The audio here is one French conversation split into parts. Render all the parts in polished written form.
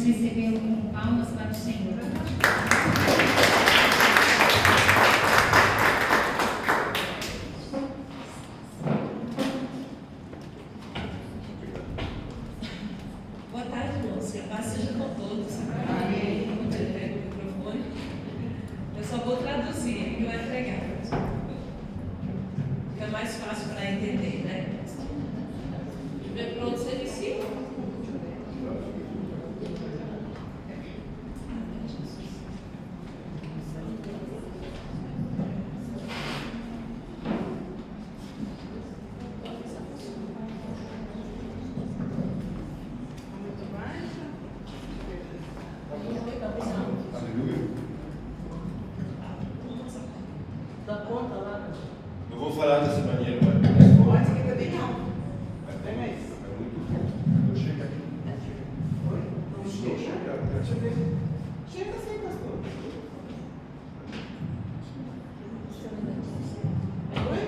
recebê-lo com palmas para o Senhor. Boa tarde, irmãos. Que a paz seja com todos. Amém. Eu pego o microfone. Eu só vou traduzir, ele que vai pregar. Fica mais fácil para entender, né? Estiver pronto, você inicia. Eu vou falar dessa maneira. Pode ser também não. Pega isso. Eu chego aqui. Oi? Não chega? Deixa eu ver. Chega sim, pastor. Oi?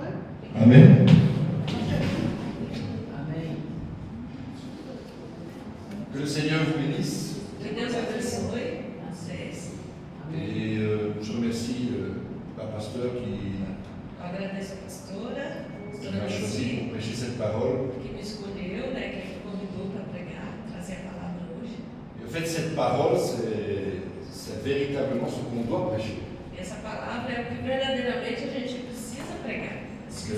Oi? Amém? Amém. Que le Seigneur vous bénisse. Que Deus abençoe vocês. Et je remercie la pasteur qui Eu agradeço a pastora m'a choisi Nancy, pour prêcher cette parole. que me escolheu, né, que me convidou para pregar, trazer a palavra hoje. Et en fait, cette parole, c'est véritablement ce qu'on doit prêcher. E essa palavra é o que verdadeiramente a gente precisa pregar. Parce que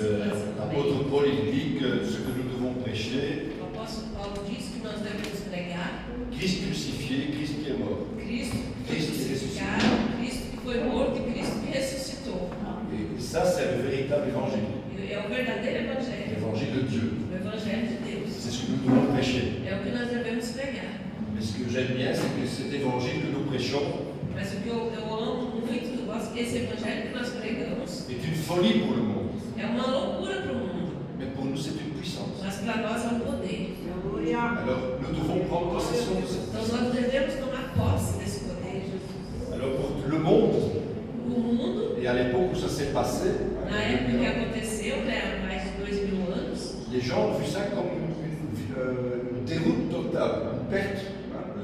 l'apôtre Paul, il dit que ce que nous devons prêcher, O apóstolo Paulo diz que nós devemos pregar Christ crucifié, Christ qui est mort. Cristo que foi crucificado, Cristo que foi morto e Cristo que ressuscitou. Et ça, c'est le véritable évangile. E é o verdadeiro evangelho, L'évangile de Dieu. o evangelho de Deus. C'est ce que nous devons prêcher. É o que nós devemos pregar. Mais ce que j'aime bien, c'est que cet évangile que nous prêchons Mas o que eu amo muito, eu gosto desse evangelho que nós pregamos, est une folie pour le monde. é uma loucura para o mundo, Mais pour nous, c'est une puissance. mas para nós é um poder. Aleluia. Alors, nous devons prendre possession de cette Então puissance. nós devemos tomar posse desse poder. Alors, pour le monde, O mundo, et à l'époque où ça s'est passé, na época que aconteceu, né, há mais de 2000 anos, les gens ont vu ça comme une déroute totale, une perte.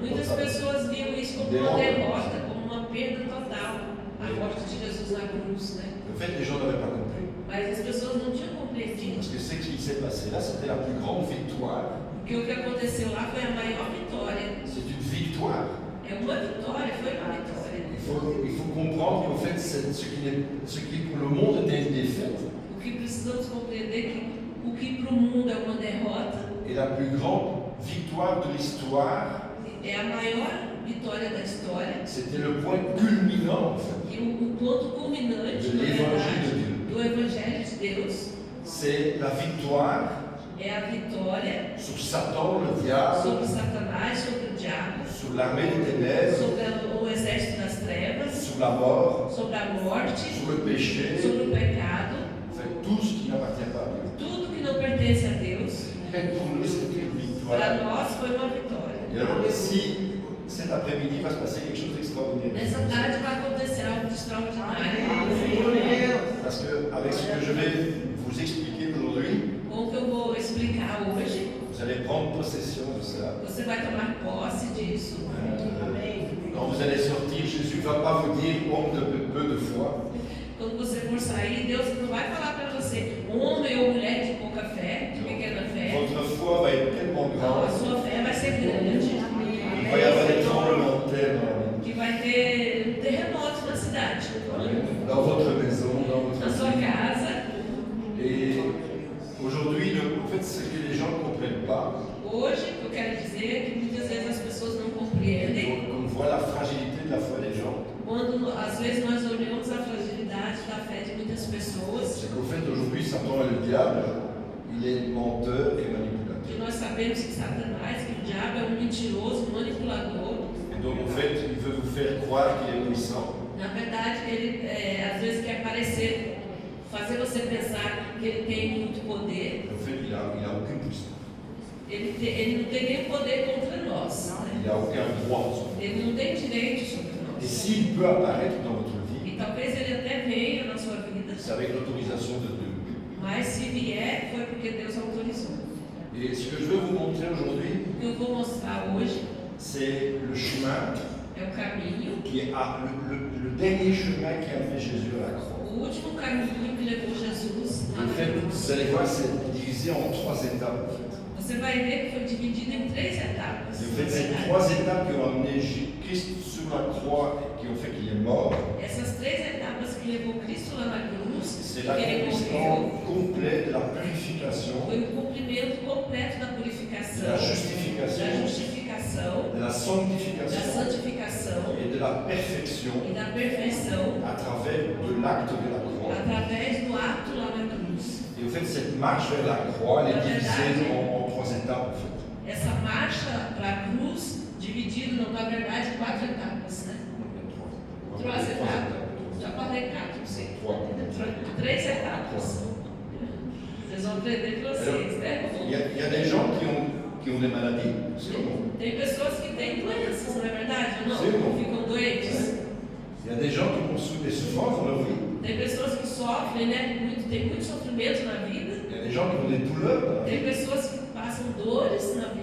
muitas Totale. pessoas viam isso como uma derrota, como uma perda total, a morte de Jesus na cruz, né? En fait, les gens n'avaient pas compris. Mas as pessoas não tinham compreendido. Parce que ce qui s'est passé là, c'était la plus grande victoire. Porque o que aconteceu lá foi a maior vitória. C'est une victoire. É uma vitória, foi uma vitória. Il faut comprendre qu'en fait, ce qui pour le monde était une défaite O que precisamos compreender é que o que para o mundo é uma derrota est la plus grande victoire de l'histoire. é a maior vitória da história. C'était le point culminant, en fait. E o ponto culminante, De na l'évangile verdade, de Dieu. do Evangelho de Deus C'est la victoire é a vitória sur Satan, le diable, sobre Satanás, sobre o diabo, sur l'armée des ténèbres, sobre o exército das trevas, sur la mort, sobre a morte, sur le péché, sobre o pecado, enfin, tout ce qui n'appartient pas à Dieu. tudo que não pertence a Deus. Et pour nous, c'est une victoire. Para nós foi uma vitória. Et alors, si cet après-midi va se passer quelque chose d'extraordinaire, Nessa tarde vai acontecer algo de extraordinário. parce que avec ce que je vais vous expliquer aujourd'hui, Com o que eu vou explicar hoje, vous allez prendre possession de ça. você vai tomar posse disso. Quand vous allez sortir, Jésus ne va pas vous dire homme de peu de foi. Quando você for sair, Deus não vai falar para você, homem ou mulher de pouca fé, de pequena fé. Votre foi va être tellement Não, a grande sua fé vai ser grande. qu'il va y avoir des tremblements de terre Que vai ter terremotos na cidade, dans votre maison, dans votre na sua vie. casa. Et aujourd'hui, en fait, ce que les gens ne comprennent pas, Hoje, o que eu quero dizer é que muitas vezes as pessoas não compreendem on voit la fragilité de la foi des gens, quando às vezes nós olhamos a fragilidade da fé de muitas pessoas. c'est qu'au fait, aujourd'hui, Satan et le diable, il est menteur et manipulateur. Que nós sabemos que Satanás, que o diabo é um mentiroso, manipulador. Et donc, en fait, il veut vous faire croire qu'il est puissant. Na verdade, ele às vezes quer parecer, fazer você pensar que ele tem muito poder. En fait, il a aucune puissance. Ele não tem nenhum poder contra nós. Il n'a aucun droit. Ele não tem direito sobre Et nós. s'il peut apparaître dans votre vie, E talvez ele até venha na sua vida, c'est avec l'autorisation de Dieu. mas se vier, foi porque Deus autorizou. Et ce que je veux vous montrer aujourd'hui, O que eu vou mostrar c'est le chemin é o caminho, qui est le dernier chemin qui a fait Jésus à la croix. o último caminho que levou Jesus lá En na fait, cruz. vous allez voir, c'est divisé en 3 étapes. En fait. Você vai ver que foi dividido em 3 etapas. Et en fait, ces 3 étapes qui ont amené Christ sur la croix et qui ont fait qu'il est mort, Essas 3 etapas que levou Cristo lá na cruz, c'est que ele morreu, l'accomplissement complet de la purification, foi o cumprimento completo da de purificação, la da justification, justificação, de la da sanctification santificação et de la perfection e da perfeição à travers de l'acte de la croix. através do ato lá na cruz. Et en fait, cette marche vers la croix, elle est divisée en 3 étapes. En fait. Essa marcha para a cruz, dividido, na verdade, em 4 etapas, né? 3 etapas. Já falei 4, não sei. 3 etapas. Vocês vão aprender com vocês, né? Il y a des gens qui ont des maladies, c'est comme Tem pessoas que têm doenças, não é verdade? Ou não? Sim, irmão. Ficam doentes. il y a des gens qui ont des souffrances dans leur vie. Tem pessoas que sofrem, né? Tem muito sofrimento na vida. Il y a des gens qui ont des douleurs dans la vie. Tem pessoas que passam dores na vida.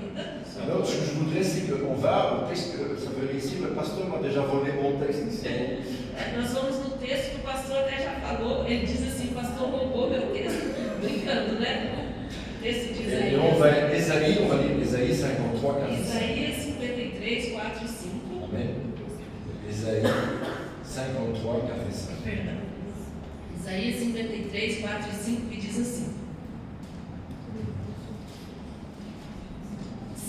Alors, ce que je voudrais, c'est qu'on va au texte que ça veut dire ici. Le pasteur m'a déjà volé mon texte ici. Nós vamos no texto que o pastor até já falou. Ele diz assim: o pastor roubou meu texto. Brincando, né? O texto diz aí. Et on va Ésaïe, on va lire Ésaïe 53, 4 et 5. Isaías 53, 4 e 5. Amen. Ésaïe 53, 4 et 5. Perdão. Isaías 53, 4 e 5, que diz assim: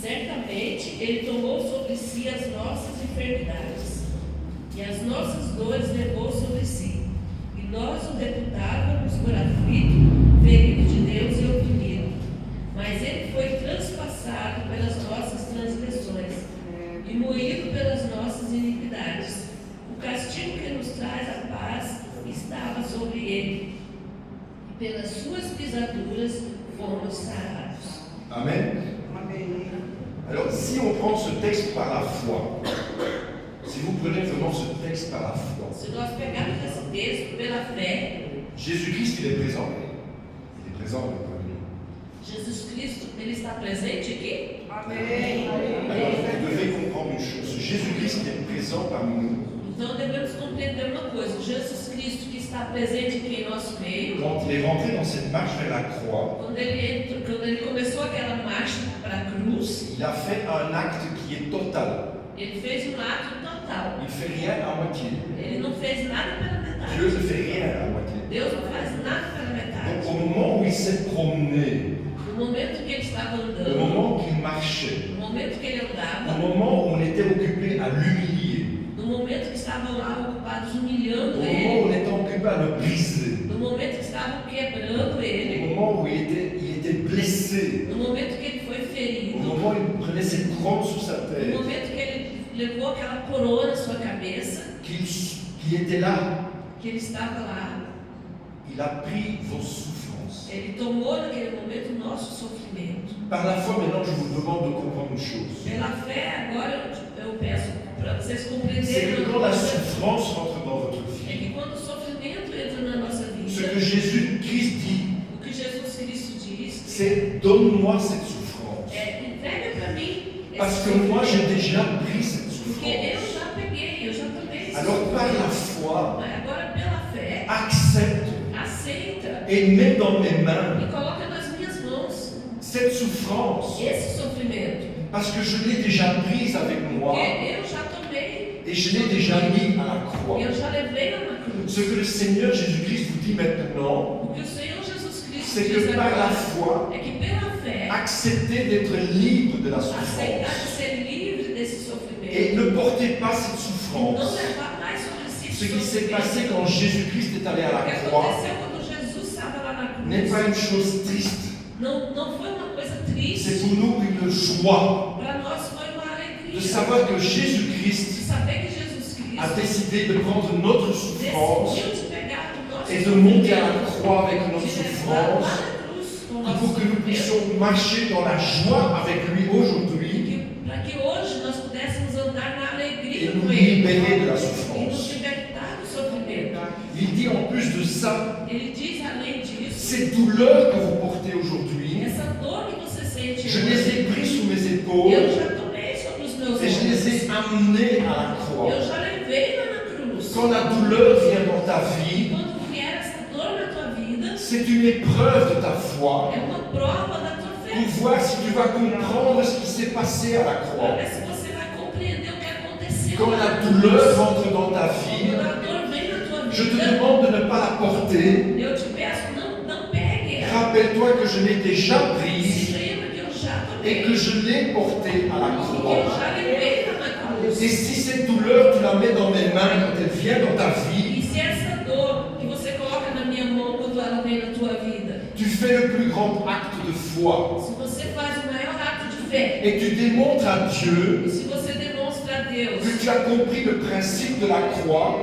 certamente Ele tomou sobre si as nossas enfermidades, e as nossas dores levou sobre si. E nós o reputávamos por aflito, ferido de Deus e oprimido. Mas Ele foi transpassado pelas nossas transgressões, e moído pelas nossas iniquidades. O castigo que nos traz a paz estava sobre Ele, e pelas suas pisaduras fomos sarados. Amen. Amém. Alors, si on prend ce texte par la foi, si vous prenez vraiment ce texte par la foi, Se nós pegarmos esse texto pela fé, Jésus-Christ, il est présent. Il est présent parmi nous. Jesus Cristo, Ele está presente aqui? Amém. Alors, vous devez comprendre une chose. Ce Jésus-Christ qui est présent parmi nous, Então devemos compreender uma coisa: Jesus Cristo que está presente aqui em nosso meio, quand il est rentré dans cette marche vers la croix, quando ele começou aquela marcha para a cruz, il a fait un acte qui est total. ele fez um ato total. Il ne fait rien à moitié. Ele não fez nada pela metade. Dieu ne fait rien à moitié. Deus não faz nada pela metade. Donc, au moment où il s'est promené, No momento que ele estava au andando, moment qu'il marchait, no momento que ele au andava, moment où on était occupé à l'humilier, no momento que estavam lá ocupados au humilhando moment où ele, on était occupé à le briser, no momento que estavam quebrando au ele, moment où il était blessé, no momento que ele foi au ferido, moment où il prenait cette couronne sur sa no tête, momento que ele levou aquela coroa na sua cabeça, qu'il était là, que ele estava lá, il a pris vos souffrances. ele tomou naquele momento o nosso sofrimento. Par la foi, maintenant, je vous demande de comprendre une chose. Pela fé, agora eu peço para vocês C'est compreenderem que uma quand la coisa, souffrance rentre dans votre é vie, que quando o sofrimento entra na nossa ce vida, que Jésus-Christ dit, o que Jesus Cristo diz c'est donne-moi cette souffrance. é: entrega para mim esse Parce que moi, sofrimento. j'ai déjà pris cette Porque eu souffrance. já peguei, eu já tomei esse Alors, par la sofrimento. foi, Mas agora, pela fé, accepte aceita et mets dans mes mains e coloca nas minhas mãos cette souffrance. esse sofrimento. Parce que je l'ai déjà prise avec moi Porque eu já tomei, et je l'ai déjà mis à la croix. eu já levei lá na cruz. Ce que le Seigneur Jésus-Christ vous dit maintenant, O que o Senhor Jesus Cristo c'est diz que par la agora foi, é que pela fé, acceptez d'être libre de la aceitar souffrance. de ser livre desse Et sofrimento. ne portez pas cette Não souffrance. levar mais sobre si Ce esse qui s'est sofrimento. passé quand Jésus-Christ est allé à O la que croix aconteceu quando Jesus estava lá na n'est pas cruz une chose triste. não foi uma coisa C'est triste. pour nous une joie Para nós foi uma de alegria savoir que de Jésus-Christ saber que Jesus a Cristo décidé de prendre notre souffrance decidiu de pegar o nosso et de monter à la sofrimento, croix avec de notre levar lá souffrance na cruz com o nosso pour que nous sofrimento, puissions marcher dans la joie avec lui aujourd'hui para que hoje nós pudéssemos andar na alegria et nous com Ele libérer de la e nos souffrance. libertar do sofrimento. Il dit en plus de ça, Ele diz além disso, ces douleurs que vous portez aujourd'hui, essa dor que você sente je les ai hoje, prises sous mes eu épaules já tomei sobre os meus et je les amené à la croix. Eu já levei lá na cruz. Quand la douleur vient dans ta vie, Quando vier essa dor na tua vida, c'est une épreuve de ta foi é uma prova da tua fé. pour voir si tu vas comprendre ce qui s'est passé à la Para croix. ver se você vai compreender o que aconteceu. Quand lá la na douleur cruz. rentre dans ta vie, Quando a dor vem na tua je te vida, demande de ne pas la porter. eu te peço, não pegue ela. Rappelle-toi que je l'ai déjà Se prise lembra que eu já et tomei. que je l'ai portée à la E que eu croix. já levei lá na cruz. Et si cette douleur, tu la mets dans mes mains quand elle vient dans ta vie, E se essa dor que você coloca na minha mão quando ela vem na tua vida, tu fais le plus grand acte de foi se você faz o maior ato de fé, et tu démontres à Dieu e se você demonstra a Deus que tu as compris le principe de la croix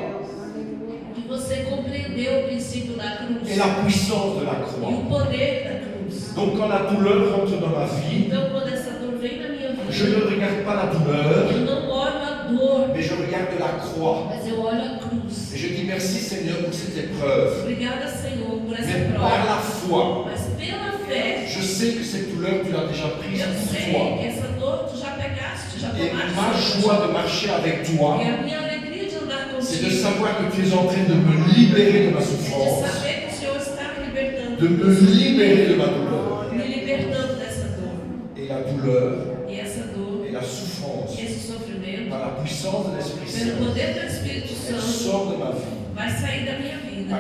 que você compreendeu o princípio da cruz et la puissance de la e croix. o poder da cruz. Donc quand la douleur rentre dans ma vie, Então, quando essa dor vem na minha je vida, ne regarde pas la douleur, eu não olho a dor, mais je regarde la croix. mas eu olho a cruz. Et je dis merci Seigneur pour cette épreuve. Obrigada, Senhor, por essa Mais par prova. la foi, Mas pela fé, je sais que cette douleur, tu l'as déjà prise eu pour sei toi. que essa dor tu já pegaste, já Et tomaste. ma joie de marcher avec toi, E a minha alegria de andar c'est de contigo savoir que tu es en train de me libérer de ma é de souffrance, saber que o Senhor está me libertando, de me libérer de ma douleur. me libertando dessa dor. Et la douleur E essa dor, et la souffrance, esse sofrimento, par la puissance de l'Esprit pelo Saint, poder do Espírito elle Santo, sort de ma vie. vai sair da minha vida.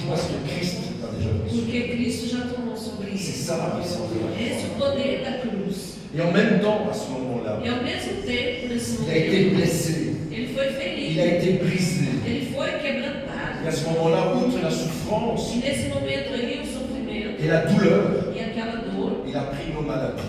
Parce que Christ l'a déjà pris. Porque Cristo já tomou sobre C'est isso. ça la puissance de la Esse é o croix. poder da cruz. Et en même temps, à ce moment-là, E ao mesmo tempo, nesse il a été momento, blessé, ele foi il a ferido, été brisé. ele foi Et quebrantado. à ce moment-là, outre la souffrance E nesse momento aí, o sofrimento et la douleur, e aquela dor, il a pris nos maladies.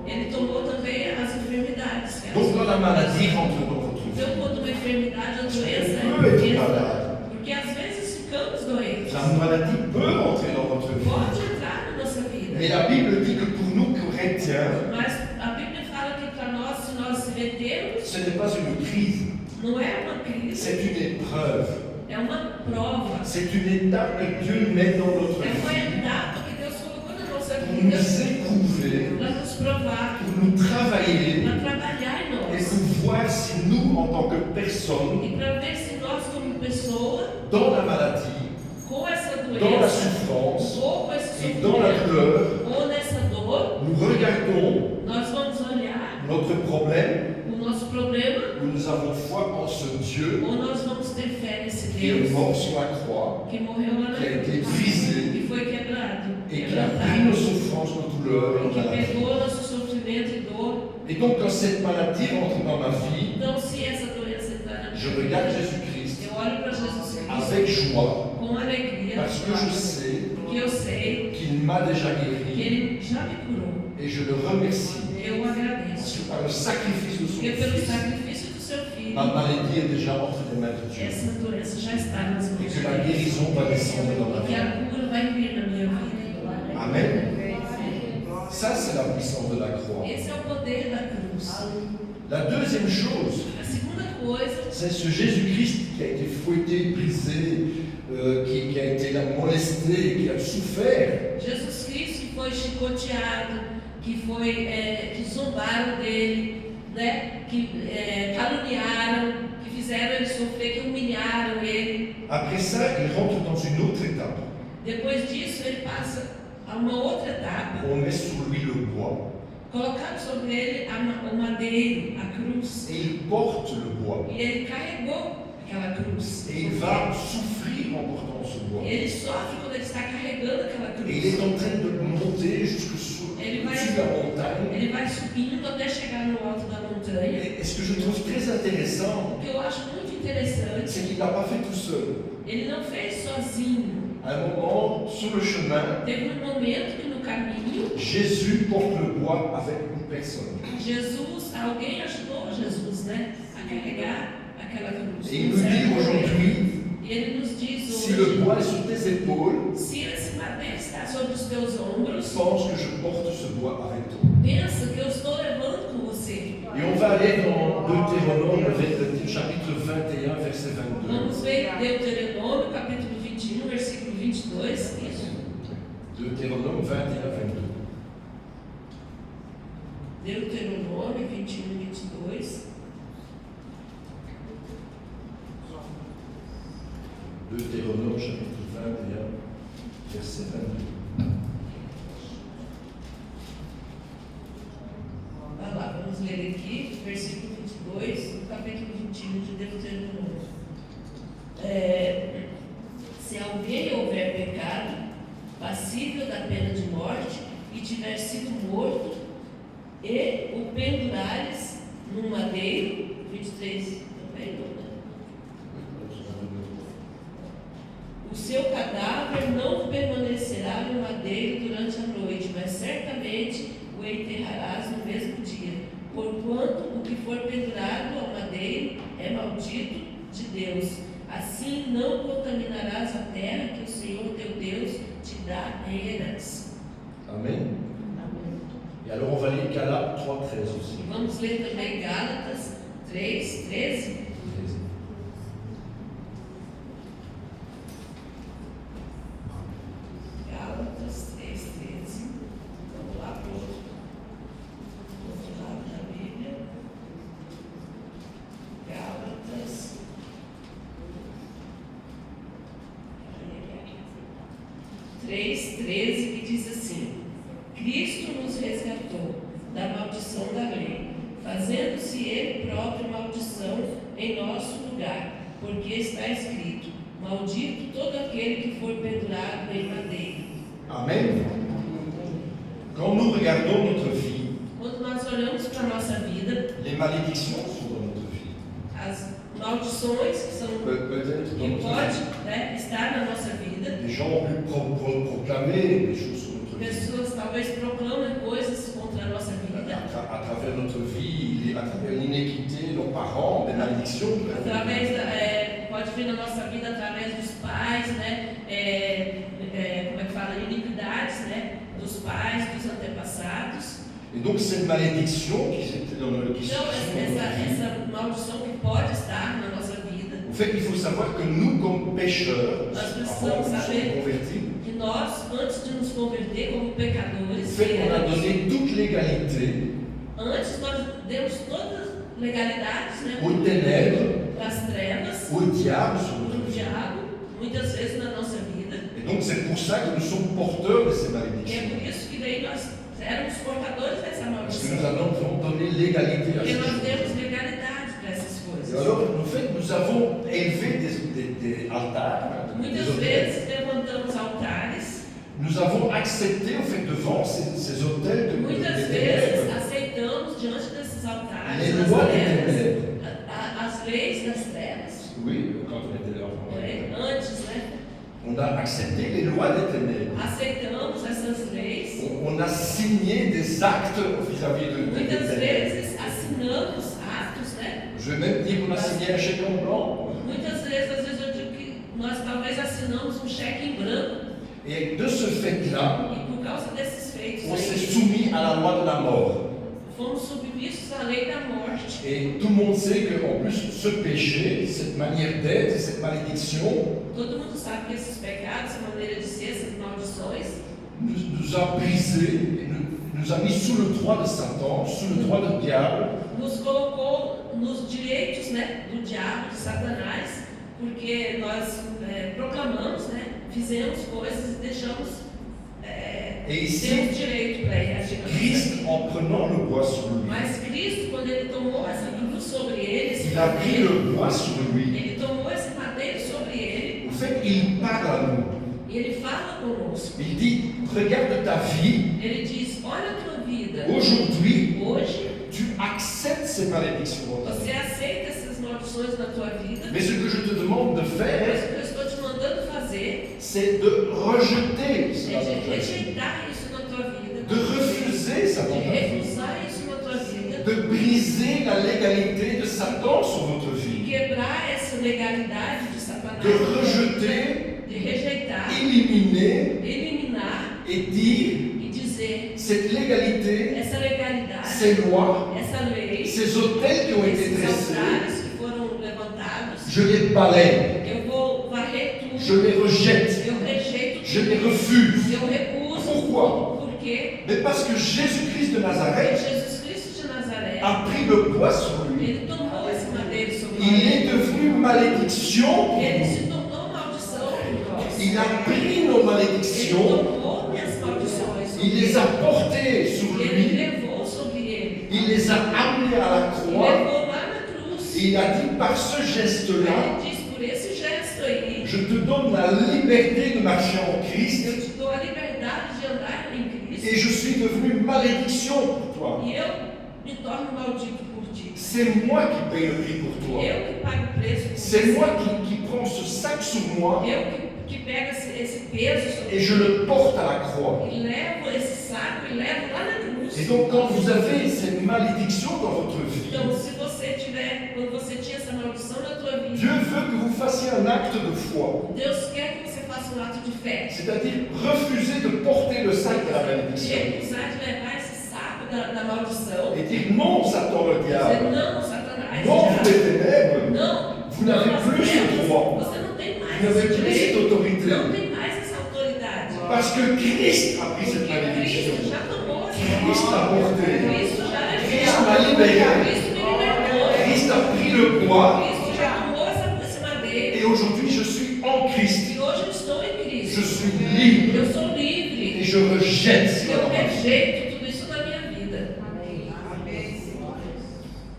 ele tomou também as enfermidades. que elas- Donc quand la maladie rentre dans votre vie, Então, quando uma enfermidade ou doença peut être entra, malade. porque às vezes ficamos doentes, La maladie peut rentrer dans votre vie. pode entrar na nossa vida. Mais la Bible dit que pour nous chrétiens, Mas a Bíblia fala que para nós, se nós se metemos, ce n'est pas une crise, não é uma crise, c'est une épreuve. é uma prova, C'est une étape que Dieu met dans notre é uma vie etapa que Deus colocou na nossa pour vida nous éprouver, para nos provar, pour nous travailler para trabalhar em et nós pour voir si nous, en tant que personne, e para ver se nós, como pessoa, dans la maladie, com essa dans la doença, souffrance ou com esse et dans la sofrimento, douleur, ou nessa dor, nous regardons nós vamos olhar notre problème o nosso problema, où nous avons foi en ce Dieu ou nós vamos ter fé nesse qui est Deus mort sur la croix que morreu lá na qui a été cruz, brisé que foi quebrado, et qui a pris nos quebrantado, souffrances, nos douleurs, e nos que maladies. pegou nosso sofrimento e dor. Et donc quand cette maladie rentre dans ma vie, Então, se essa doença entrar na je minha regarde vida, Jésus-Christ eu olho para Jesus Cristo avec joie com alegria, parce que je sais porque eu sei qu'il m'a déjà que guéri Ele já me curou. et je le remercie Eu parce agradeço, que par le sacrifice de son porque pelo Fils, sacrifício do seu Filho, ma maladie est déjà entre les mains de Dieu essa doença já está nas et mãos que de la Deus. guérison va descendre dans ma E que vie. a cura vai vir na minha vida. Amen. Ça, c'est la puissance de la croix. Esse é o poder da cruz. La deuxième chose, A segunda coisa c'est ce Jésus-Christ qui a été fouetté, brisé, qui a été molesté, qui a souffert. Jesus Cristo que foi chicoteado, que zombaram dele, né? Que caluniaram, que fizeram ele sofrer, que humilharam ele. Après ça, il rentre dans une autre étape. Depois disso, ele passa a uma outra etapa. On met sur lui le bois. Colocaram sobre ele o madeiro, a cruz. Et il porte le bois. E ele carregou aquela cruz. Et il va souffrir en portant ce bois. Ele sofre quando ele está carregando aquela Et il est cruz. en train de monter jusqu'au-dessus de la montagne. Ele vai subindo até chegar no alto da montanha. Et ce que je trouve très intéressant, O que eu acho muito interessante, c'est qu'il ne l'a pas fait tout seul. ele não fez sozinho. À un moment, sur le chemin, Teve um momento que no caminho, Jésus porte le bois avec une personne. alguém ajudou Jesus, né, a carregar aquela cruz. Et il nous dit aujourd'hui, E ele nos diz si le hoje, bois est sur tes épaules, se esse madeiro está sobre os teus ombros, pense que je porte ce bois avec toi. pensa que eu estou levando com você. Et on va aller dans Deutéronome, chapitre 21, verset 22. Vamos ver Deuteronômio, capítulo 21, versículo 22. Isso. Deutéronome 21, 22. Deuteronômio 21, 22. Deutéronome chapitre 21, verset 22. Vai lá, vamos ler aqui, versículo 22, do capítulo 21 de Deuteronômio. Se alguém houver pecado, passível da pena de morte, e tiver sido morto, e o pendurares num madeiro, 23 também, não, né? O seu cadáver não permanecerá no madeiro durante a noite, mas certamente o enterrarás no mesmo dia, porquanto o que for pendurado ao madeiro é maldito de Deus. Assim não contaminarás a terra que o Senhor teu Deus te dá em herança. Amen. Et alors on va lire Galates 3.13 aussi. Vamos ler também Gálatas 3:13. Gálatas 3:13. Vamos lá para o outro lado da Bíblia. Gálatas. 3:13, que diz assim: Cristo nos resgatou da maldição da lei, fazendo-se Ele próprio maldição em nosso lugar, porque está escrito: maldito todo aquele que for pendurado em madeira. Amen. Quand nous regardons notre vie, Quando nós olhamos para a nossa vida, les malédictions sont dans notre vie. as maldições que são Peut-être dans que notre pode, vie. né, estar na nossa vida, Les gens ont pu proclamer des choses sur notre vie. pessoas talvez proclamem coisas contra a nossa vida. À travers notre vie, à travers l'inéquité, nos parents, des malédictions. Através pode vir na nossa vida através dos pais, né? Como é que fala? Iniquidades, né? Dos pais, dos antepassados. Et donc cette malédiction qui était dans notre vie. Então, essa maldição que pode estar na nossa vida. En fait, il faut savoir que nous, comme pécheurs, Nós avant precisamos que nous saber soyons convertis, que nós, antes de nos converter como en pecadores, fait, on a donné toute l'égalité antes nós demos todas as legalidades, né? aux ténèbres, Das trevas, au diable sur do notre vie. diabo, muitas vezes na nossa vida. Et donc c'est pour ça que nous sommes porteurs de ces E é malédictions. por isso que daí nós éramos portadores dessa Parce que maldição. nous avons donné l'égalité à Porque ces nós choses. temos legalidade para essas Et coisas. alors, en fait, nous avons élevé des altares, des Muitas autels. vezes levantamos altares, Nous avons accepté, en fait, devant ces autels de muitas des vezes ténèbres, aceitamos diante desses altares les das lois des trevas, ténèbres. as leis das trevas. Oui, quand on était là. Antes, né? On a accepté les lois des ténèbres. Aceitamos essas leis. On a signé des actes vis-à-vis des Muitas ténèbres. vezes assinamos atos, né? Je vais même dire qu'on a signé un chèque en blanc. Muitas vezes, às vezes eu digo que nós talvez assinamos um cheque em branco Et de ce fait-là, e por causa desses feitos on s'est aí, soumis à la loi de la mort. fomos submissos à lei da morte. Et tout le monde sait qu'en plus, ce péché, cette manière d'être, cette malédiction, Todo mundo sabe que esses pecados, essa maneira de ser, essas maldições, nous a brisé, et nous a mis sous le droit de Satan, sous le droit du diable. nos colocou nos direitos, né, do diabo, de Satanás, porque nós proclamamos, né, fizemos coisas e deixamos Et ici, temos direito para ele agir. Christ, en prenant le bois sur lui, Mas Cristo, quando ele tomou essa cruz sobre ele, esse il a pris madeiro, le bois sur lui. ele tomou esse madeiro sobre ele, En fait, il parle à nous. e ele fala conosco. Il dit, regarde ta vie, Ele diz: olha a tua vida. aujourd'hui, Hoje, tu acceptes ces malédictions dans ta você vie. aceita essas maldições na tua vida. Mais ce que je te demande de Mas faire, o que eu estou te mandando fazer c'est de rejeter cela é dans de ta vie, rejeitar isso na tua vida, de refuser ça de dans ta vie, recusar isso na tua vida, de briser la légalité de Satan sur votre de vie, quebrar essa legalidade de Satanás, de rejeter, de rejeitar, éliminer eliminar et dire e dizer: cette légalité, essa legalidade, ces lois, essa lei, ces autels qui ont été esses dressés, altares que foram levantados, je les balaye, eu vou varrer tudo, je les rejette, eu rejeito je tudo, les refuse. eu recuso. Pourquoi? Por quê? Mais parce que Jésus-Christ de Porque Nazareth Jesus Cristo de Nazaré, a pris le poids sur lui. ele tomou esse madeiro sobre Il ele. est devenu malédiction pour Ele nous. se tornou maldição Il a pris nos Ele malédictions, tomou minhas maldições. il les a portées sur Ele lui, levou sobre ele. il les a amenés à la E croix. levou lá na cruz. Et il a dit, par ce geste-là, Ele diz, por esse gesto aí, je te donne la liberté de marcher en Christ eu te dou a liberdade de andar em Cristo. et je suis devenu malédiction pour toi. E eu me torno maldito por ti. C'est moi qui paye le prix pour toi. Eu que pago o preço por C'est você. moi qui prends ce sac sur moi Eu que pego esse peso sobre et je le porte à la croix. e levo esse saco e levo lá na cruz. Et donc quand vous avez cette malédiction dans votre vie, Então, se você tiver, quando você tinha essa maldição na tua vida, Dieu veut que vous fassiez un acte de foi. Deus quer que você faça um ato de fé. C'est-à-dire refuser de porter le sac de la malédiction. Recusar de levar esse saco da maldição. Et dire non, Satan le Dizer diable. não, Satanás, Non, vous les diabo. ténèbres. Não, Vous n'avez não, plus ce trevas. droit. Você não tem mais Vous n'avez esse plus cette direito. autorité. Não tem mais essa autoridade. Parce que Christ a pris cette Porque malédiction. Cristo já tomou essa Christ l'a porté. Cristo já Cristo levou. m'a libéré. Cristo me libertou. Christ a pris le poids. Cristo já tomou esse madeiro. Et aujourd'hui, je suis en Christ. E hoje eu estou em Je Cristo. suis libre. Eu sou Et livre. je rejette Eu cela dans ma vie. rejeito tudo isso na minha vida.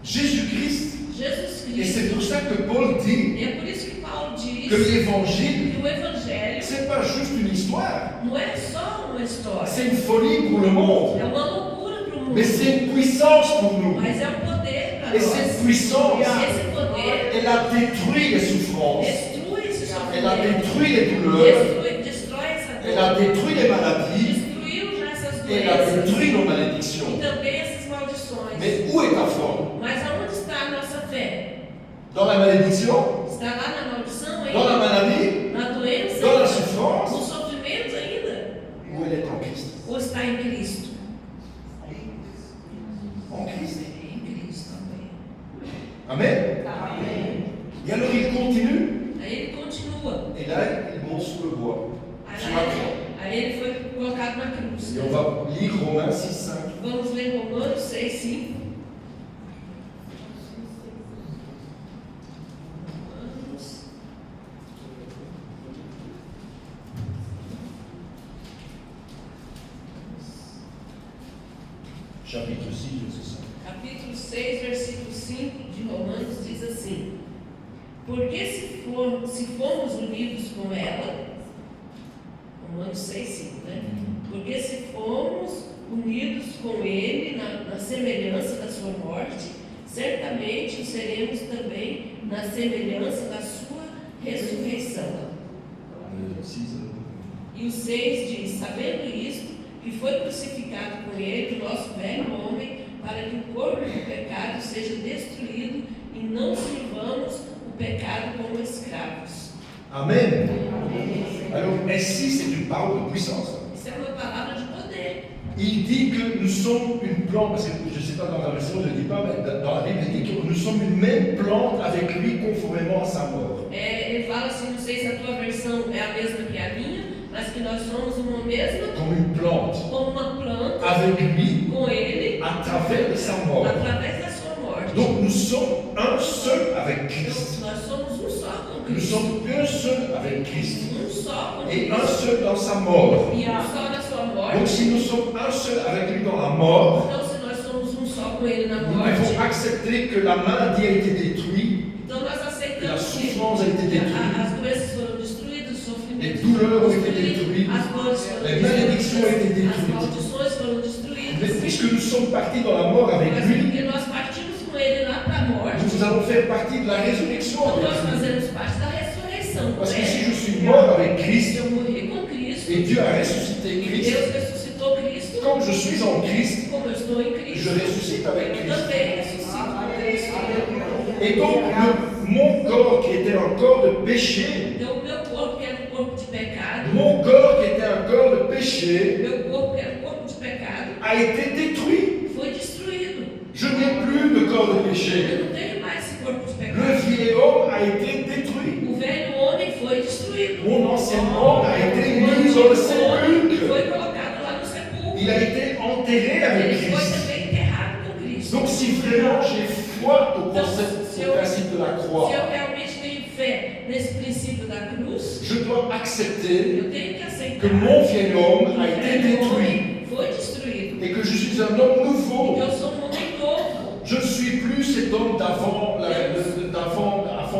Jésus-Christ. Jesus Et c'est Cristo. pour ça que Paul dit E é por isso que Paulo diz que l'évangile, que o Evangelho c'est pas juste une histoire. não é só uma história. C'est une folie pour le monde. É uma loucura para o mundo. Mais c'est une puissance pour nous. Mas é um poder para Et nós. cette puissance, E esse poder elle a détruit les souffrances. destrui esse Elle a sofrimento. détruit les douleurs. Destrói essa Elle a dor. détruit les maladies. Destruiu já essas Et elle a doenças. détruit nos E malédictions. também essas maldições. Mais où est ta foi? Mas aonde está a nossa fé? Dans la malédiction? Está lá na maldição Dans la ainda? maladie? Na doença Dans la ainda? souffrance? No sofrimento ainda? Ou elle est en Christ? Ou está em Cristo? En Christ. Em Cristo também. Amen. Et alors il continue. Aí ele continua. Et là, il monte sous le bois. Sur la croix. Aí ele foi colocado na cruz. Et on va lire Romains 6, 5. Vamos ler Romanos 6, 5. Chapitre 6, verset 5. Capítulo 6, versículo 5 de Romanos diz assim: Porque se fomos unidos com ela, Romanos 6, 5, né? Porque se fomos unidos com ele na semelhança da sua morte, certamente o seremos também na semelhança da sua ressurreição. 6, E o 6 diz: Sabendo isto, que foi crucificado com ele o nosso velho homem, para que o corpo do pecado seja destruído e não sirvamos o pecado como escravos. Amen. Alors, ainsi, c'est une parole de puissance. Isso é uma palavra de poder. Il dit que nous sommes une plante, parce que je ne sais pas dans la version, je ne le dis pas, mais dans la Bible, il dit que nous sommes une même plante avec lui conformément à sa mort. Ele fala assim, não sei se a tua versão é a mesma que a minha, mas que nós somos uma mesma, Comme une plante, como uma planta, avec lui, com ele, à travers de sa mort. através da sua morte. Donc nous sommes un seul avec Christ. Nós somos um só com Nous Cristo. sommes un seul avec Christ. Um só com Et un Cristo. seul dans sa mort. E um só na sua morte. Donc si nous sommes un seul avec lui dans la mort, Então, se nós somos um só com ele na nous morte, devons accepter que la maladie a été détruite, então nós que la aceitamos souffrance a été que détruite, as doenças foram destruídas, os les sofrimentos douleurs foram ont été destruídos, détruites, as dores foram les malédictions ont été destruídas, as détruites. maldições foram Mais destruídas. puisque nous sommes partis dans la mort avec Mas lui, porque nós partimos com ele lá para a morte, nous allons faire partie de la résurrection então avec nós lui. fazemos parte da ressurreição com Parce que si ele. je suis mort avec Christ, Eu morri com Cristo, et Dieu a ressuscité Christ, Deus ressuscitou Cristo, comme je suis en Christ, como eu estou em je Cristo, ressuscite avec eu Christ. também ressuscito com Cristo. Et donc, mon corps qui était un corps de péché, Então, o meu corpo, que era um corpo de pecado, mon corps qui était un corps de péché, meu corpo, que era um corpo de pecado, a été détruit. foi destruído. Je n'ai plus de corps de péché. Eu não tenho mais esse corpo de Le pecado. vieil homme a été détruit. O velho homem foi destruído. Mon ancien homme a été mis dans le sépulcre. Foi colocado lá no sepulcro. Il a été enterré avec Ele foi Christ. também enterrado com Cristo. Donc si vraiment j'ai foi au principe de la Se croix, eu realmente tenho fé nesse princípio da da cruz, je dois accepter eu tenho que aceitar que mon vieil homme a que été o détruit homem foi destruído. et que je suis un homme E nouveau. que eu sou um homem novo. Je ne suis plus cet homme d'avant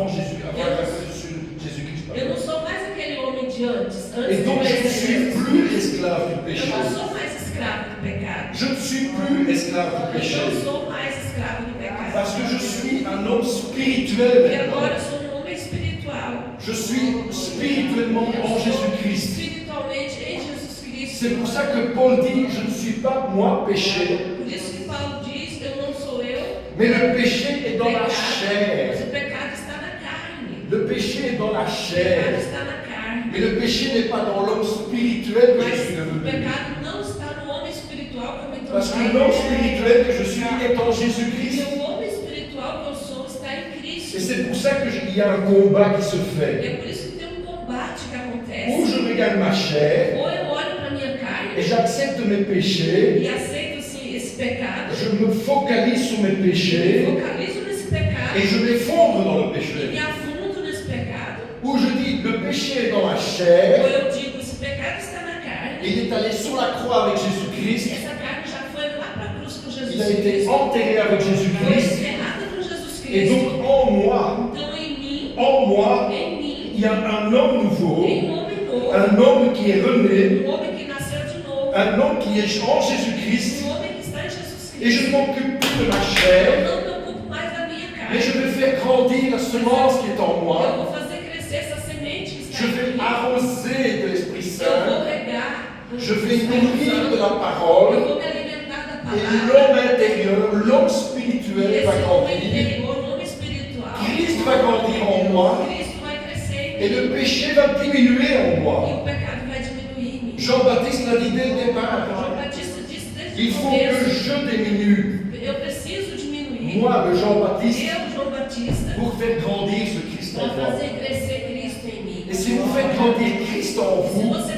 Jésus, Jésus-Christ. Eu não sou mais aquele homem de antes Et do donc je ne Messias. suis plus esclave du Eu péché. não sou mais escravo do pecado. Je ne suis plus esclave du Eu péché. não sou mais escravo do pecado. Parce que je suis un homme spirituel Porque maintenant. agora eu sou um homem espiritual. Je suis spirituellement Eu en sou Jésus-Christ. espiritualmente em Jesus Cristo. C'est pour ça que Paul dit, je ne suis pas moi péché, Por isso que Paulo diz, eu não sou eu, mais le péché est dans la mas chair. o pecado está na carne. Le péché est dans la O pecado chair. está na carne. Mais le péché n'est pas dans l'homme spirituel que je suis Mas o devenu. pecado não está no homem espiritual que eu me Parce que tornei. l'homme spirituel que je suis est en Porque Jésus-Christ. o homem espiritual que eu sou está em Et Cristo. c'est pour ça qu'il y a un combat qui se E fait. é por isso que tem um combate que Où acontece. je regarde ma chair Ou eu olho para minha et carne j'accepte mes péchés, e aceito sim esse pecado. je me focalise sur mes Me péchés focalizo nesse pecado et je m'effondre dans le e me péché. afundo nesse pecado. Où je dis le péché est dans la Ou chair, eu digo, esse pecado está na carne. il est allé sur la croix avec Jésus-Christ, Essa carne já foi lá para a cruz com Jesus il a été Cristo. enterré avec Foi Jésus-Christ. enterrado com Jesus Et Cristo. donc en moi, Então em mim, il y a un homme nouveau, tem um homem novo. un homme qui est rené, Um homem que nasceu de novo. un homme qui est en Jésus-Christ, Um homem que está em Jesus et je Cristo. ne m'occupe plus de ma Eu chair, não me ocupo mais da minha mais je carne. vais faire grandir la semence qui est en Eu moi. vou fazer crescer essa semente que está Je em vais mim. arroser de l'Esprit Eu Saint. vou regar. Je vais nourrir de la Eu parole. vou me alimentar da Et palavra. l'homme intérieur, l'homme E spirituel esse va homem grandir. interior, o homem espiritual. Christ va grandir en moi. Cristo vai crescer em Et mim. le péché va diminuer en E moi. o pecado vai diminuir em mim. Jean-Baptiste l'a dit dès le départ. João Batista disse desde Il o faut que começo. je diminue. Eu preciso diminuir. Moi, le Jean-Baptiste, Eu, João Batista, pour faire grandir ce Christ en para moi. fazer crescer Cristo em mim. Et si vous faites grandir Christ en Se vous, você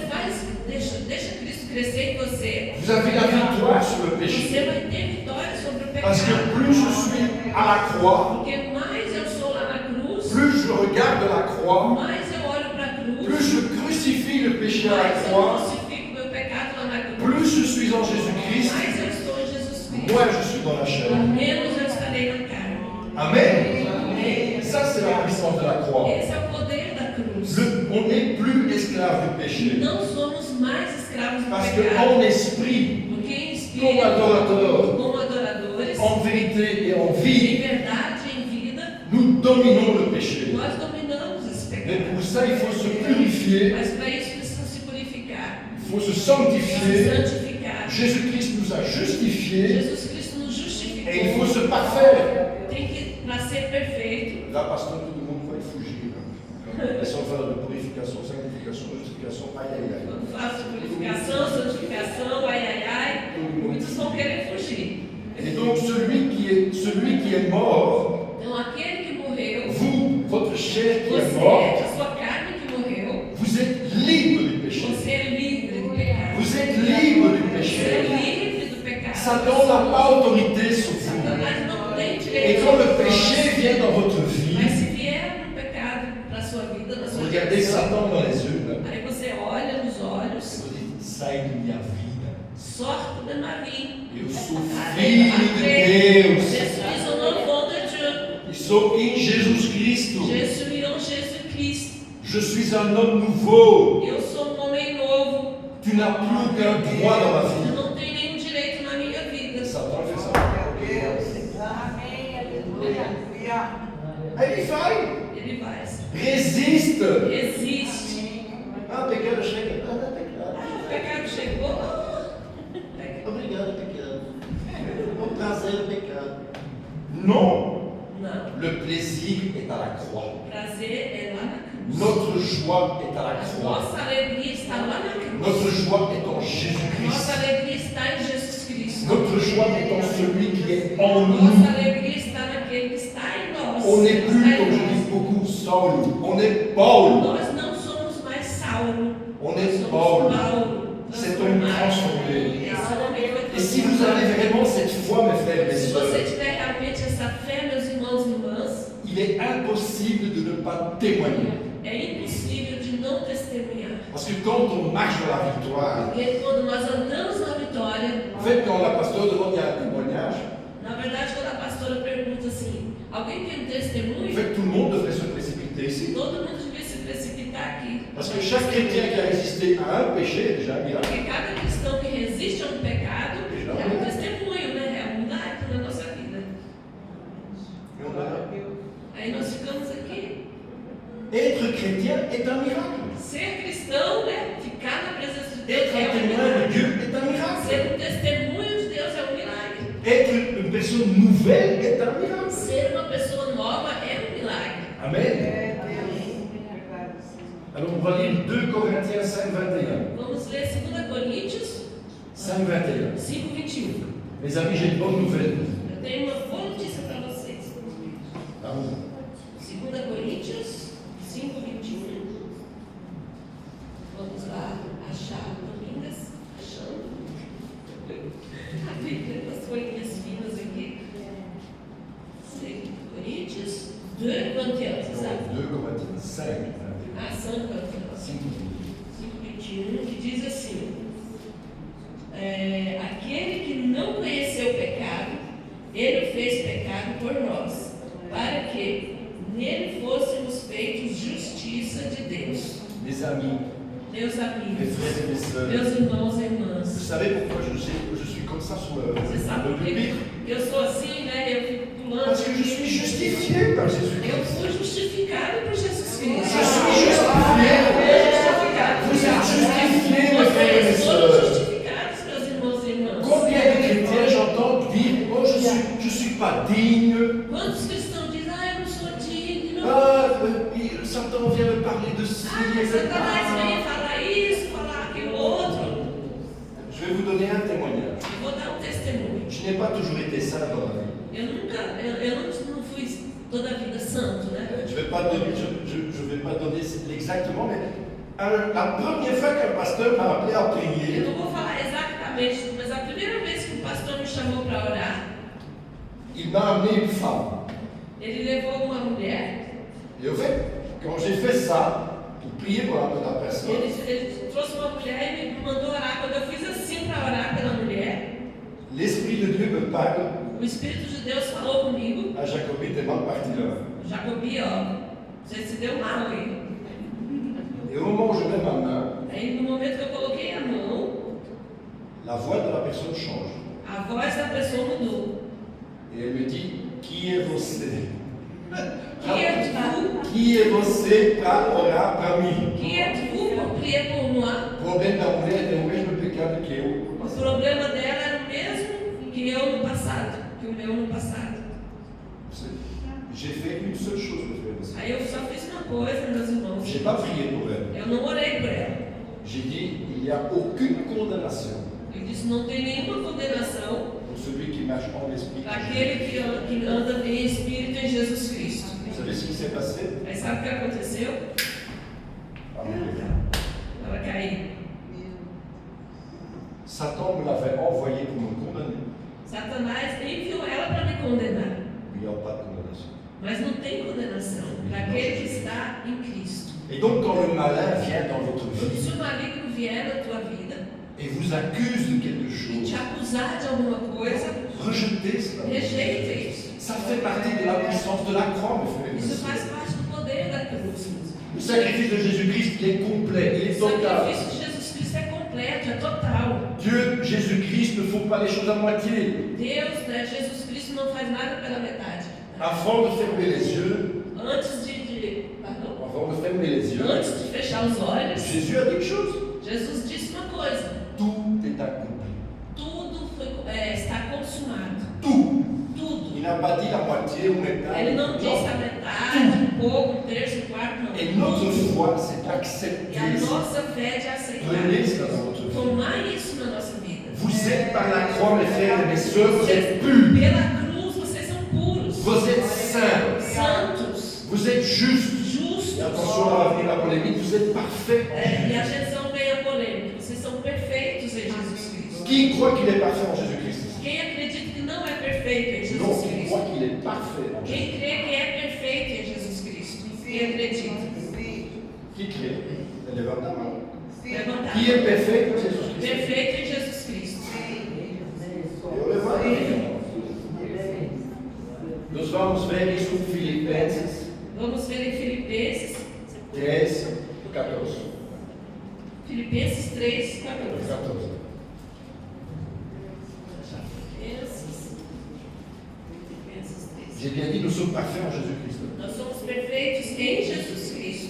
deixa Cristo crescer em você, vous avez la victoire sur le péché. você vai ter vitória sobre o Parce que pecado. plus je suis à la croix, Porque mais eu sou lá na cruz, plus je regarde la croix, mais eu olho para a cruz, plus je crucifie le péché à la mais eu croix, crucifico meu pecado lá na cruz, plus je suis en Jésus-Christ, mais eu estou em Jesus Cristo. moins je suis dans la chair. Menos eu estarei na carne. Amen. Amém. Ça, c'est la puissance de la croix. Esse é o poder da cruz. On n'est plus esclave du péché. Não somos mais escravos do Parce que pecado. en esprit, Porque em como espírito, adorateurs, como adoradores, en vérité et en em vie, verdade e em vida, nous dominons le péché. nós dominamos esse Mais pecado. pour ça, il faut se purifier, Mas para isso precisam se purificar, il faut se se sanctifier. santificar. Jésus-Christ nous a justifiés Jesus Cristo nos justificou. et il faut se parfaire. Tem que, para ser perfeito, Là, pasteur, tout le monde va fugir. Elles sont faire de purification, sanctification, justification, aïe aïe aïe. quando faço purificação, santificação, ai, ai, ai, muitos vão querer fugir. Et donc, celui qui est mort, Então, aquele que morreu, vous, votre chair qui est você, morte, a sua carne que morreu, vous êtes libre du péché. você é livre do pecado. Vous êtes libre du Você é péché. livre do pecado. Satan n'a pas autorité sur vous. Satanás não tem Et direito. quand le péché vient dans votre Mas vie, se vier um pecado para sua vida, na sua regardez direção, Satan dans les yeux, là, aí você olha nos et olhos, vous dites, sai de minha vida. sorte de ma vie. Eu sou filho de Deus. Je suis un enfant de Dieu. Eu sou em Jesus Cristo. Je suis en Jésus-Christ. Je suis un homme nouveau. Eu sou um homem novo. Tu n'as plus aucun droit dans ma Eu vie. não tenho nenhum direito na minha vida. Satan fait ça. Amém, aleluia. Ele vai. Ele vai. Résiste. Existe. Ah, pecado chega. Ah, não é pecado. O pecado chegou. Obrigado, pecado. O prazer é pecado. Non. Não. Le plaisir est à la croix. O prazer é lá na cruz. Notre joie est à la croix. Nossa alegria está lá na cruz. Notre joie est en Jésus-Christ. Nossa alegria está em Jesus Cristo. Notre joie est en celui qui est en nous. Nossa alegria está naquele que está em nós. On n'est plus, Está em comme je nós. dis beaucoup, Saul. On est Paul. Nós não somos mais Saulo. On est Somos Paul. Paulo. Cet homme transformé. Esse homem foi Et si vous avez vraiment cette foi, mes frères et mes Se você sœurs, tiver realmente essa fé, meus irmãos e irmãs, il est impossible de ne pas témoigner. é impossível não testemunhar. Parce que quand on marche dans la victoire, Porque quando nós andamos na vitória, en fait, quand la pasteur demande il y a un témoignage, na verdade, quando a pastora pergunta assim, alguém tem um en testemunho? fait, tout le monde devrait se précipiter ici. Todo mundo devia se precipitar aqui. Parce que chaque chrétien qui a résisté à un péché est déjà un miracle. Porque cada cristão que resiste a um pecado é um testemunho, né? É um milagre na nossa vida. Et on a- Aí nós ficamos aqui. Être chrétien est un miracle. Ser cristão, né? Ficar na presença de Deus Être é un um témoin de milagre. Dieu est un miracle. Ser um testemunho de Deus é um milagre. Être une personne nouvelle est un miracle. Ser uma pessoa nova é um milagre. Amen. Alors on va lire 2 Corinthiens 5, 21. Vamos ler 2 Coríntios 5, 21. 5, 21. Mes amis, j'ai une bonne nouvelle. Eu tenho uma boa notícia para vocês. Pardon. 2 Coríntios 5, 21. Vamos lá achar, Domingas, achando. A Bíblia com as folhinhas finas aqui. 2 Coríntios 2, 21, você sabe? 2 Corinthiens 5, 21. Ah, São Coríntios 5, 5:21, que diz assim: aquele que não conheceu o pecado, ele o fez pecado por nós, para que nele fôssemos feitos justiça de Deus. Mes amis, Meus mes amigos, frères et mes sœurs, meus irmãos e vous irmãs, savez pourquoi je suis comme ça sur você sabe le por que pupitre? eu sou assim, né? Eu fico pulando. Parce que je suis justifié par Eu Jésus-Christ. fui justificado por Jesus Cristo. Je suis justifié. Vous êtes justifiés, mes frères et mes Vocês foram sœurs. justificados, meus irmãos e irmãs. Combien de chrétiens j'entends dire, oh je suis pas digne, Quantos cristãos dizem, eu não sou digno? Satan vient me parler de ci et de Satanás vem là. falar isso, falar aquilo outro. Je vais vous donner un témoignage. Eu vou dar um testemunho. Je n'ai pas toujours été saint dans ma vie. Eu não fui toda a vida santo, né? Je vais pas donner, je vais pas donner exactement, mais la première fois qu'un pasteur m'a appelé à Eu prier, não vou falar exatamente, mas a primeira vez que o pastor me chamou para orar, il m'a amené une femme. ele levou uma mulher. Et au fait, quand j'ai fait ça, pour prier pour la personne, Ele trouxe uma mulher e me mandou orar. Quando eu fiz assim para orar pela mulher, l'Esprit de Dieu me parle. o Espírito de Deus falou comigo. Ah, Jacobi, t'es mal parti là. Jacobi, ó, você se deu mal aí. Et au moment où je mets ma main, Aí no momento que eu coloquei a mão, la voix de la personne change. a voz da pessoa mudou. Et elle me dit, qui est você? Qui êtes-vous? Qui est você para orar para mim? Qui êtes-vous pour prier pour moi? O problema da mulher é o mesmo pecado que eu. O problema dela era o mesmo que eu no passado, que o meu no passado. J'ai fait une seule chose, mes frères et sœurs. Aí eu só fiz uma coisa, meus irmãos. Je n'ai pas prié pour elle. Eu não orei por ela. J'ai dit, il n'y a aucune condamnation Eu disse, não tem nenhuma condenação pour celui qui marche en l'esprit. para aquele que anda em espírito em Jesus Cristo. Vous savez ce qui s'est passé? Aí sabe o que aconteceu? Ela caiu. Satan me l'avait envoyé pour me condamner. Satanás enviou ela para me condenar. Il n'y a pas de condamnation. Mas não tem condenação para aquele que está em Cristo. Et donc, quand le malin vient dans votre Se vie o maligno vier na tua vida et vous accuse de quelque e chose, te acusar de alguma coisa, rejetez cela. rejeita isso. Ça fait partie de la puissance de la croix, mes frères et mes Isso faz sœurs. parte do poder da cruz. Le sacrifice de Jésus-Christ, il est complet, il O est total. sacrifício de Jesus Cristo é completo, é total. Dieu, Jésus-Christ, ne font pas les choses à moitié. Deus, né, Jesus Cristo não faz nada pela metade. Avant de fermer les yeux, Antes de antes de fechar os olhos, Jésus a dit une chose. Jesus disse uma coisa: Tout est accompli. tudo está consumado. Tout. Tudo. Il n'a pas dit la moitié ou metade. Ele não disse a metade, um pouco, um terço, um quarto, não. Et notre Tudo. foi, c'est E d'accepter a ça. nossa fé é de aceitar. Prenez cela dans votre vie. Tomar isso na nossa vida. Vous êtes par la croix, mes frères et mes sœurs, vous êtes purs. Pela cruz vocês são puros. Vous êtes saints. Santos. Vous êtes justes. Justos. Et attention à venir la polémique, vous êtes parfaits. E atenção, vem a polêmica. Vocês são perfeitos em Jesus Cristo. Qui croit qu'il est parfait en Jésus-Christ? Quem acredita que não é perfeito em Non, Jesus qui Cristo? croit qu'il est parfait en Jésus-Christ? Quem crê que é perfeito em Jesus Cristo? Quem acredita? Qui crée? Levanta a mão. Levantar. Qui est perfeito? Jesus Cristo. Perfeito em Jesus Cristo. Eu levanto a mão. Nós vamos ver isso em Filipenses Vamos ver em Filipenses 13, 14. Filipenses 3, 14. 14. Filipenses 3. J'ai bien dit, nous sommes parfaits en Jésus-Christ. Nós somos perfeitos em Jesus Cristo.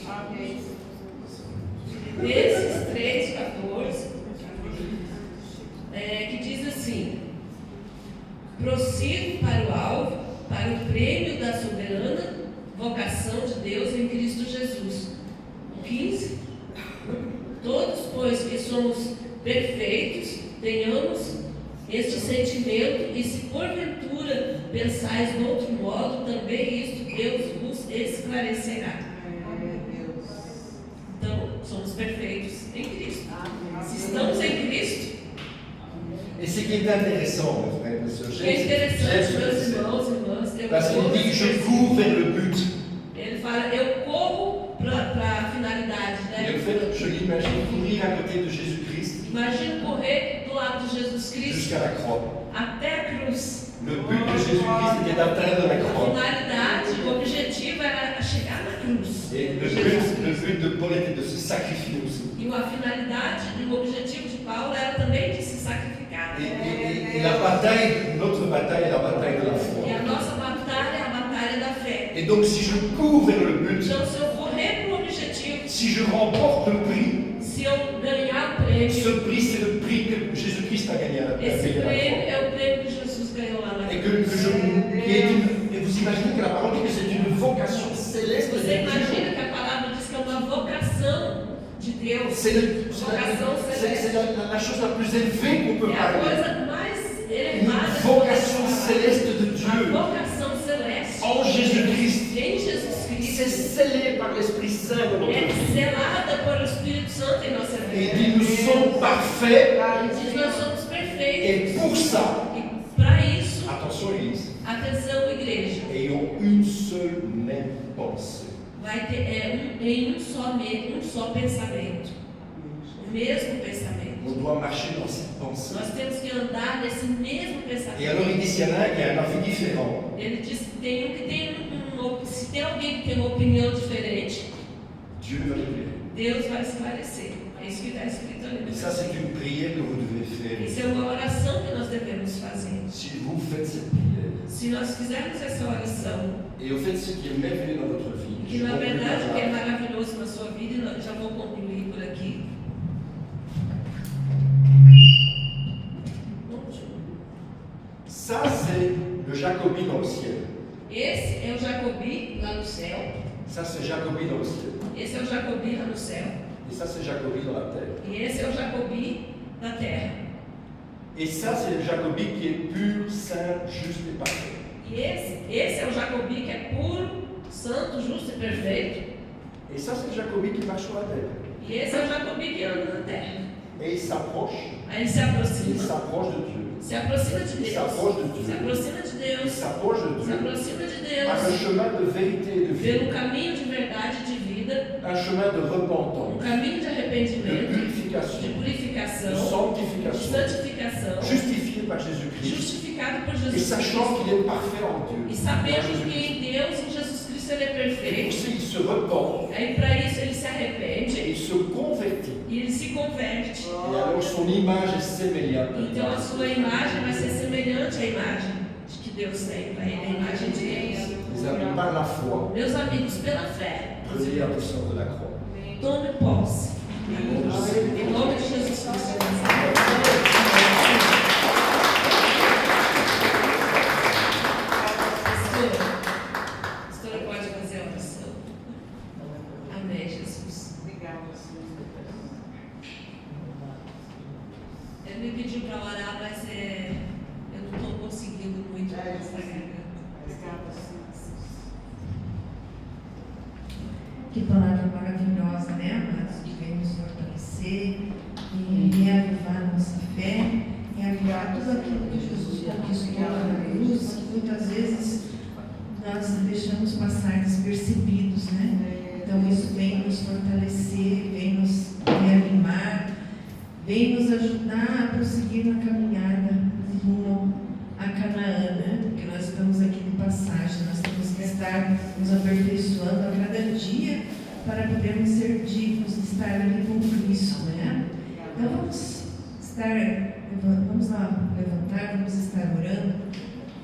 Filipenses 3, 14, que diz assim: prossigo para o alvo, para o prêmio da soberana vocação de Deus em Cristo Jesus. 15. Todos, pois, que somos perfeitos, tenhamos este sentimento, e se porventura pensais de outro modo, também isto Deus vos esclarecerá. Então, somos perfeitos em Cristo. Se estamos em Cristo, Et ce qui est intéressant, mes frères et sœurs, o que é interessante, meus j'aime irmãos e irmãs, parce qu'il dit que je cours vers le but. ele fala, eu corro para a finalidade, Et en né? fait, je l'imagine courir à côté de Jésus-Christ Imagina correr do lado de Jesus Cristo jusqu'à la croix. até a cruz. Le but de Jésus-Christ était d'atteindre la A croix. finalidade, o objetivo era chegar na cruz. Et le but de Paul était de se sacrifier aussi. E a finalidade e o objetivo de Paulo era também de se sacrificar. Et la bataille, notre bataille est la bataille de la foi. E a nossa batalha é a batalha da fé. Et donc si je cours vers le but, Então, se eu correr para o objetivo, si je remporte le prix, se eu ganhar o prêmio, ce prix c'est le prix que Jésus-Christ a gagné à la esse croix. prêmio é o prêmio que Jesus ganhou lá na Et cruz. et vous imaginez que la parole dit que c'est une vocation céleste. Você imagina que a palavra diz que é uma vocação de Deus. C'est Vocação celeste. la chose la plus élevée qu'on peut É a parler. coisa mais Une elevada que vocation podemos falar. céleste de Uma Dieu vocação celeste. en Jésus-Christ. Em Jesus C'est Cristo. scellé par l'Esprit Saint de notre É vie. selada pelo Espírito Santo em nossa Et il vida. dit nous sommes parfaits. Ele diz nós somos perfeitos. Et pour ça, E para isso, attention Église, atenção igreja, ayons une seule même pensée. vai ter um só pensamento. O mesmo pensamento. On doit marcher dans cette pensée. Nós temos que andar nesse mesmo Et pensamento. alors il dit s'il y en a un qui a un avis différent, Ele diz que tem um que tem se tem alguém que tem uma opinião diferente, Dieu va l'éclairer. Deus vai esclarecer. É isso que está escrito ali. Et ça c'est une prière que vous devez faire. Isso é uma oração que nós devemos fazer. Si vous faites cette prière, Se nós fizermos essa oração, et au fait ce qui est merveilleux dans votre vie, que je na conclue verdade par que é là. maravilhoso na sua vida, e já vou concluir por aqui. Ça c'est le Jacobi dans le ciel. Esse é o Jacobi lá no céu. Ça c'est Jacobi dans le ciel. Esse é o Jacobi lá no céu. Et ça c'est Jacobi dans la terre. E esse é o Jacobi na terra. Et ça c'est le Jacobi qui est pur, saint, juste et parfait. E esse é o Jacobi que é puro, santo, justo e perfeito. Et ça c'est le Jacobi qui marche sur la terre. E esse é o Jacobi que anda na terra. Et il s'approche. Aí ele se Il aproxima. s'approche de Dieu. Se aproxima de Il Deus. s'approche de Dieu. Se aproxima de Il Deus. s'approche de Se Dieu. aproxima de Par un Deus. chemin de vérité et de vie. Pelo caminho de verdade e de vida. Un chemin de Um repentance, caminho de de arrependimento. De purification, de purificação. De sanctification, santificação. justifié par Jésus-Christ. Justificado por Et Jesus sachant Cristo. qu'il est parfait en Dieu. E en sabendo que Jésus-Christ. em Deus, em Jesus Cristo, ele é Et pour perfeito. ça, il se repent Aí para isso ele se et arrepende il se convertit. e ele se converte. Et alors son image est sémillante. Então a sua imagem vai ser semelhante à imagem que Deus tem para ele, a imagem de Deus. Les amis, par la foi, Meus amigos, pela fé, prenez la puissance de la croix. tome posse. Em nome de Jesus Cristo. Pastora pode fazer a oração. Amém, Jesus. Ele me pediu para orar, mas eu não estou conseguindo muito nessa garganta. Que palavra maravilhosa, né, amados? Que vem nos fortalecer e reavivar a nossa fé, reavivar tudo aquilo que Jesus conquistou lá na cruz, que muitas vezes nós deixamos passar despercebidos, né? Então isso vem nos fortalecer, vem nos abençoar, vem nos ajudar a prosseguir na caminhada rumo a Canaã, né? Porque nós estamos aqui de passagem, nós temos que estar nos aperfeiçoando a cada dia para podermos ser dignos de estar ali com Cristo, né? Então vamos lá, levantar, vamos estar orando.